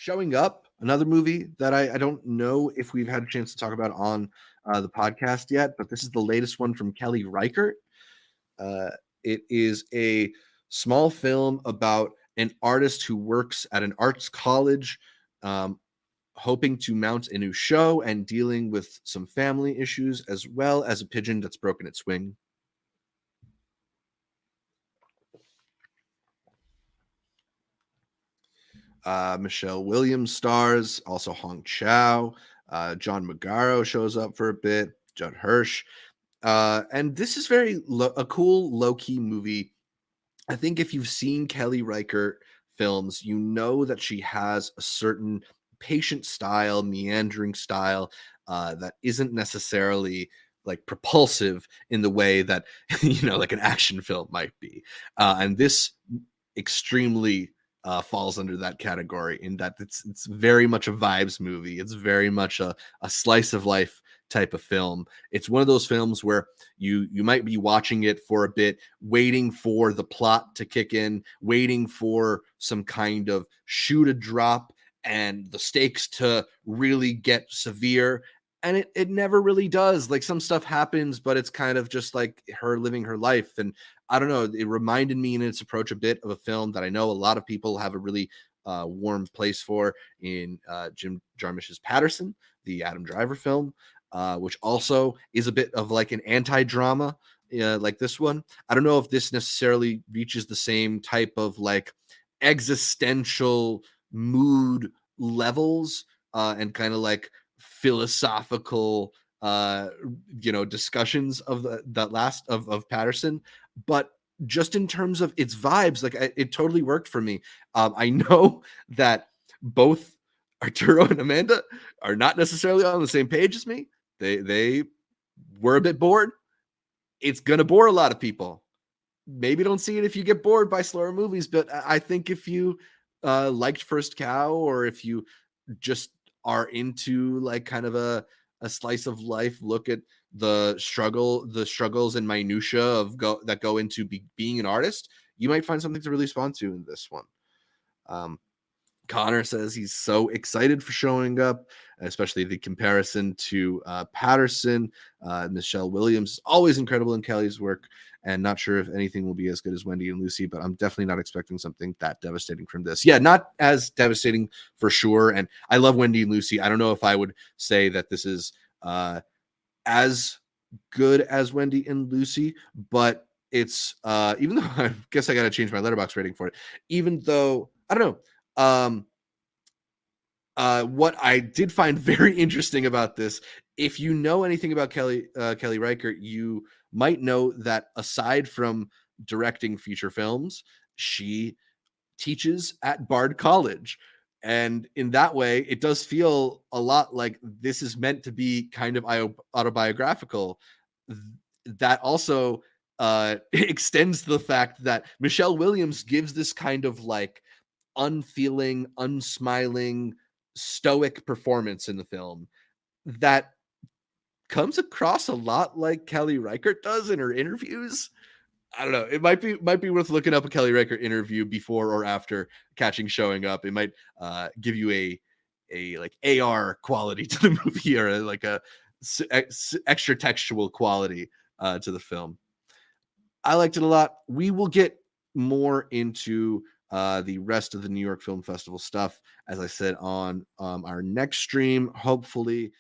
Showing Up, another movie that I don't know if we've had a chance to talk about on the podcast yet, but this is the latest one from Kelly Reichardt. Uh, it is a small film about an artist who works at an arts college, um, hoping to mount a new show and dealing with some family issues, as well as a pigeon that's broken its wing. Michelle Williams stars, also Hong Chow. John Magaro shows up for a bit, Judd Hirsch. And this is a cool low key movie. I think if you've seen Kelly Reichardt films, you know that she has a certain patient style, meandering style that isn't necessarily like propulsive in the way that like an action film might be. And this extremely falls under that category in that it's very much a vibes movie. It's very much a slice of life type of film. It's one of those films where you might be watching it for a bit, waiting for the plot to kick in, waiting for some kind of shoe to drop and the stakes to really get severe. And it never really does. Like some stuff happens, but it's kind of just like her living her life. And I don't know, it reminded me in its approach a bit of a film that I know a lot of people have a really warm place for in Jim Jarmusch's Patterson, the Adam Driver film, which also is a bit of like an anti-drama like this one. I don't know if this necessarily reaches the same type of like existential mood levels and kind of like philosophical discussions of that last of Patterson, but just in terms of its vibes, like it totally worked for me. I know that both Arturo and Amanda are not necessarily on the same page as me. They were a bit bored. It's gonna bore a lot of people. Maybe don't see it if you get bored by slower movies, but I think if you liked First Cow, or if you just are into like kind of a slice of life look at the struggles and minutia that go into being an artist, you might find something to really respond to in this one. Um, Connor says he's so excited for Showing Up, especially the comparison to Patterson. Michelle Williams is always incredible in Kelly's work, and not sure if anything will be as good as Wendy and Lucy, but I'm definitely not expecting something that devastating from this. Yeah, not as devastating for sure. And I love Wendy and Lucy. I don't know if I would say that this is as good as Wendy and Lucy, but it's even though I guess I got to change my Letterboxd rating for it, even though I don't know. What I did find very interesting about this, if you know anything about Kelly Reichardt, you might know that aside from directing feature films, she teaches at Bard College. And in that way, it does feel a lot like this is meant to be kind of autobiographical. That also extends the fact that Michelle Williams gives this kind of like unfeeling, unsmiling, stoic performance in the film that comes across a lot like Kelly Reichardt does in her interviews. I don't know. It might be worth looking up a Kelly Reichardt interview before or after catching Showing Up. It might give you a like AR quality to the movie, or like a extra textual quality to the film. I liked it a lot. We will get more into the rest of the New York Film Festival stuff, as I said, on our next stream, hopefully.